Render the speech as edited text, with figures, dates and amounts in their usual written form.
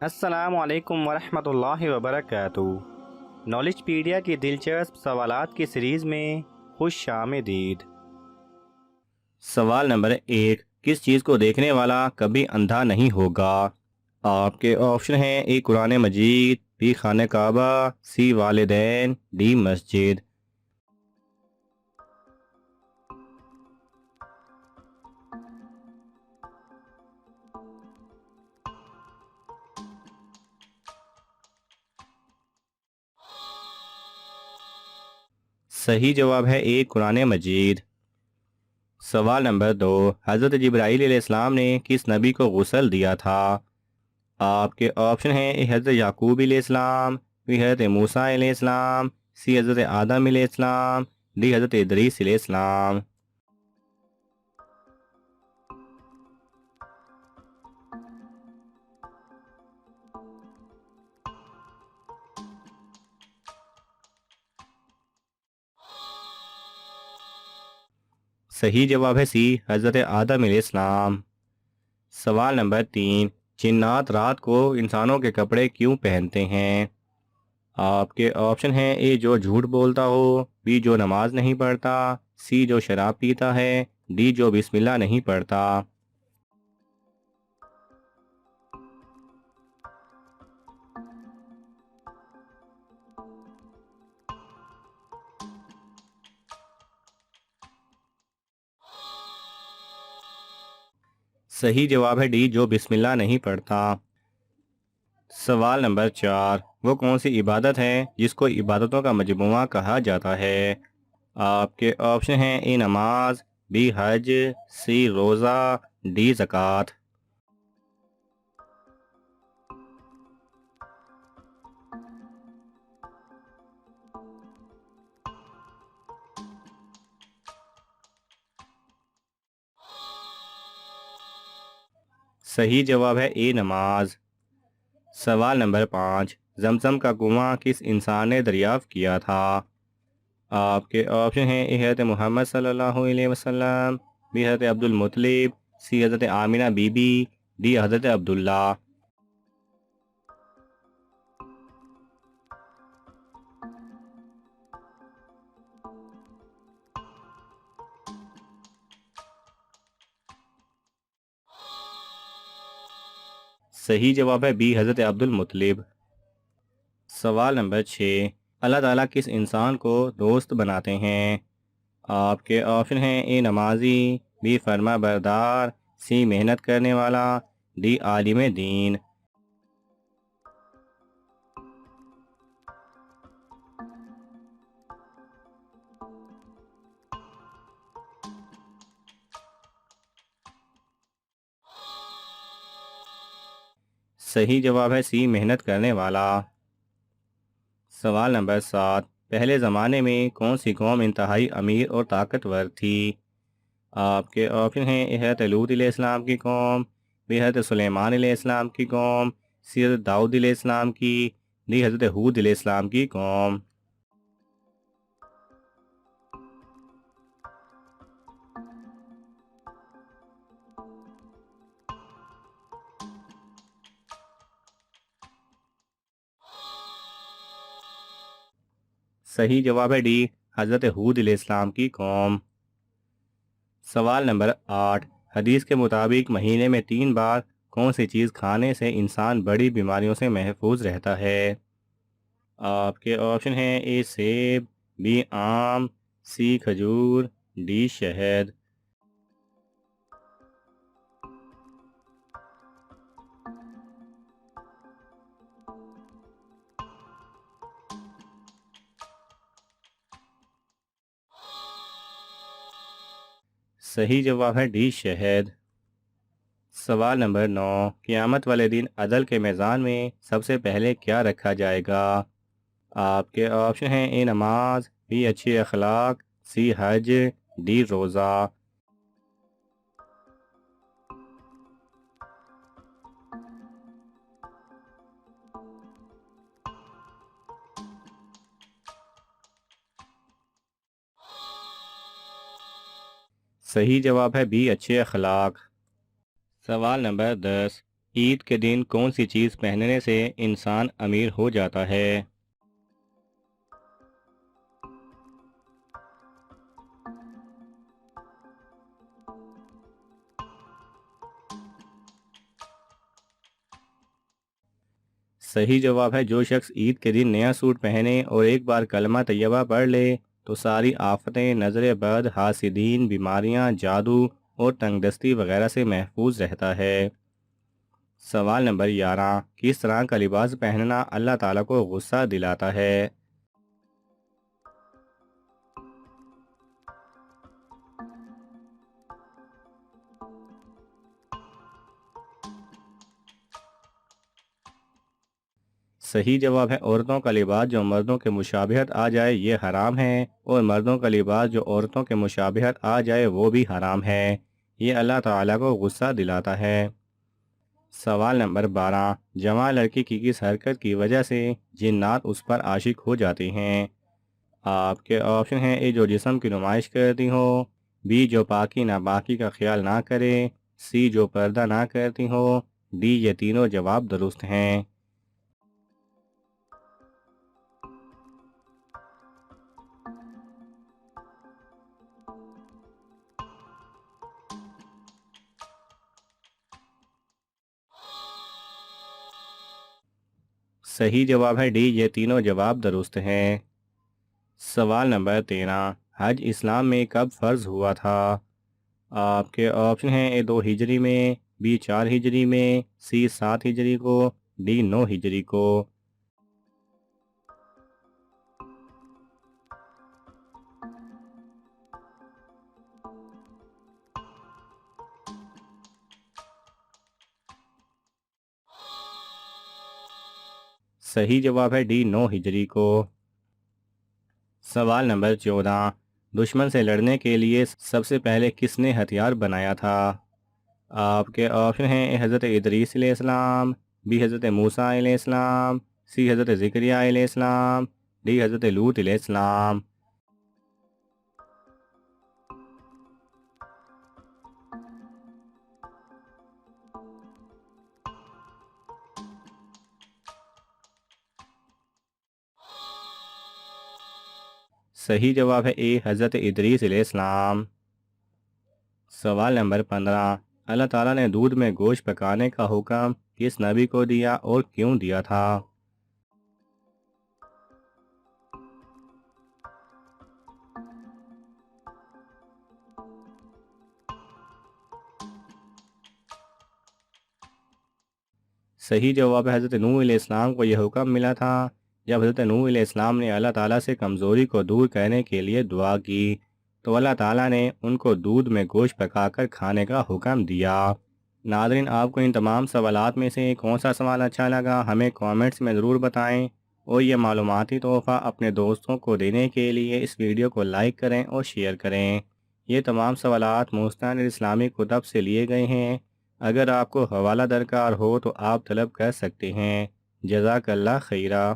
السلام علیکم ورحمۃ اللہ وبرکاتہ۔ نالج پیڈیا کی دلچسپ سوالات کی سیریز میں خوش آمدید۔ سوال نمبر 1، کس چیز کو دیکھنے والا کبھی اندھا نہیں ہوگا؟ آپ کے آپشن ہیں: اے قرآن مجید، بی خانہ کعبہ، سی والدین، ڈی مسجد۔ صحیح جواب ہے اے قرآن مجید۔ سوال نمبر 2، حضرت جبرائیل علیہ السلام نے کس نبی کو غسل دیا تھا؟ آپ کے آپشن ہیں: اے حضرت یعقوب علیہ السلام، بی حضرت موسیٰ علیہ السلام، سی حضرت آدم علیہ السلام، ڈی حضرت ادریس علیہ السلام۔ صحیح جواب ہے سی حضرت آدم علیہ السلام۔ سوال نمبر 3، جنات رات کو انسانوں کے کپڑے کیوں پہنتے ہیں؟ آپ کے آپشن ہیں: اے جو جھوٹ بولتا ہو، بی جو نماز نہیں پڑھتا، سی جو شراب پیتا ہے، ڈی جو بسم اللہ نہیں پڑھتا۔ صحیح جواب ہے ڈی جو بسم اللہ نہیں پڑھتا۔ سوال نمبر 4، وہ کون سی عبادت ہے جس کو عبادتوں کا مجموعہ کہا جاتا ہے؟ آپ کے آپشن ہیں: اے نماز، بی حج، سی روزہ، ڈی زکوٰۃ۔ صحیح جواب ہے اے نماز۔ سوال نمبر 5، زمزم کا کنواں کس انسان نے دریافت کیا تھا؟ آپ کے آپشن ہیں: اے حضرت محمد صلی اللہ علیہ وسلم، بی حضرت عبد المطلب، سی حضرت آمنہ بی بی، ڈی حضرت عبداللہ۔ صحیح جواب ہے بی حضرت عبد المطلب۔ سوال نمبر 6، اللہ تعالیٰ کس انسان کو دوست بناتے ہیں؟ آپ کے آپشن ہیں: اے نمازی، بی فرما بردار، سی محنت کرنے والا، ڈی عالم دین۔ صحیح جواب ہے سی محنت کرنے والا۔ سوال نمبر 7، پہلے زمانے میں کون سی قوم انتہائی امیر اور طاقتور تھی؟ آپ کے آپشن ہیں: اے حضرت لوط علیہ السلام کی قوم، بی حضرت سلیمان علیہ السلام کی قوم، سی حضرت داؤد علیہ السلام کی، ڈی حضرت ہود علیہ السلام کی قوم۔ صحیح جواب ہے ڈی حضرت ہود علیہ السلام کی قوم۔ سوال نمبر 8، حدیث کے مطابق مہینے میں 3 بار کون سی چیز کھانے سے انسان بڑی بیماریوں سے محفوظ رہتا ہے؟ آپ کے آپشن ہیں: اے سیب، بی آم، سی کھجور، ڈی شہد۔ صحیح جواب ہے ڈی شہد۔ سوال نمبر 9، قیامت والے دن عدل کے میزان میں سب سے پہلے کیا رکھا جائے گا؟ آپ کے آپشن ہیں: اے نماز، بی اچھی اخلاق، سی حج، ڈی روزہ۔ صحیح جواب ہے بی اچھے اخلاق۔ سوال نمبر 10، عید کے دن کون سی چیز پہننے سے انسان امیر ہو جاتا ہے؟ صحیح جواب ہے جو شخص عید کے دن نیا سوٹ پہنے اور ایک بار کلمہ طیبہ پڑھ لے تو ساری آفتیں، نظر بد، حاسدین، بیماریاں، جادو اور تنگ دستی وغیرہ سے محفوظ رہتا ہے۔ سوال نمبر 11، کس طرح کا لباس پہننا اللہ تعالیٰ کو غصہ دلاتا ہے؟ صحیح جواب ہے عورتوں کا لباس جو مردوں کے مشابہت آ جائے یہ حرام ہے، اور مردوں کا لباس جو عورتوں کے مشابہت آ جائے وہ بھی حرام ہے۔ یہ اللہ تعالیٰ کو غصہ دلاتا ہے۔ سوال نمبر 12، جوان لڑکی کی کس حرکت کی وجہ سے جنات اس پر عاشق ہو جاتے ہیں؟ آپ کے آپشن ہیں: اے جو جسم کی نمائش کرتی ہو، بی جو پاکی ناپاکی کا خیال نہ کرے، سی جو پردہ نہ کرتی ہو، ڈی یہ تینوں جواب درست ہیں۔ صحیح جواب ہے ڈی یہ تینوں جواب درست ہیں۔ سوال نمبر 13، حج اسلام میں کب فرض ہوا تھا؟ آپ کے آپشن ہیں: اے 2 ہجری میں، بی 4 ہجری میں، سی 7 ہجری کو، ڈی 9 ہجری کو۔ صحیح جواب ہے ڈی 9 ہجری کو۔ سوال نمبر 14، دشمن سے لڑنے کے لیے سب سے پہلے کس نے ہتھیار بنایا تھا؟ آپ کے آپشن ہیں: اے حضرت ادریس علیہ السلام، بی حضرت موسیٰ علیہ السلام، سی حضرت زکریا علیہ السلام، ڈی حضرت لوط علیہ السلام۔ صحیح جواب ہے اے حضرت ادریس علیہ السلام۔ سوال نمبر 15، اللہ تعالیٰ نے دودھ میں گوشت پکانے کا حکم کس نبی کو دیا اور کیوں دیا تھا؟ صحیح جواب ہے حضرت نوح علیہ السلام کو یہ حکم ملا تھا جب حضرت نوح علیہ السلام نے اللہ تعالیٰ سے کمزوری کو دور کرنے کے لیے دعا کی تو اللہ تعالیٰ نے ان کو دودھ میں گوشت پکا کر کھانے کا حکم دیا۔ ناظرین، آپ کو ان تمام سوالات میں سے کون سا سوال اچھا لگا ہمیں کامنٹس میں ضرور بتائیں، اور یہ معلوماتی تحفہ اپنے دوستوں کو دینے کے لیے اس ویڈیو کو لائک کریں اور شیئر کریں۔ یہ تمام سوالات مستند اسلامی کتب سے لیے گئے ہیں۔ اگر آپ کو حوالہ درکار ہو تو آپ طلب کر سکتے ہیں۔ جزاک اللہ خیرہ۔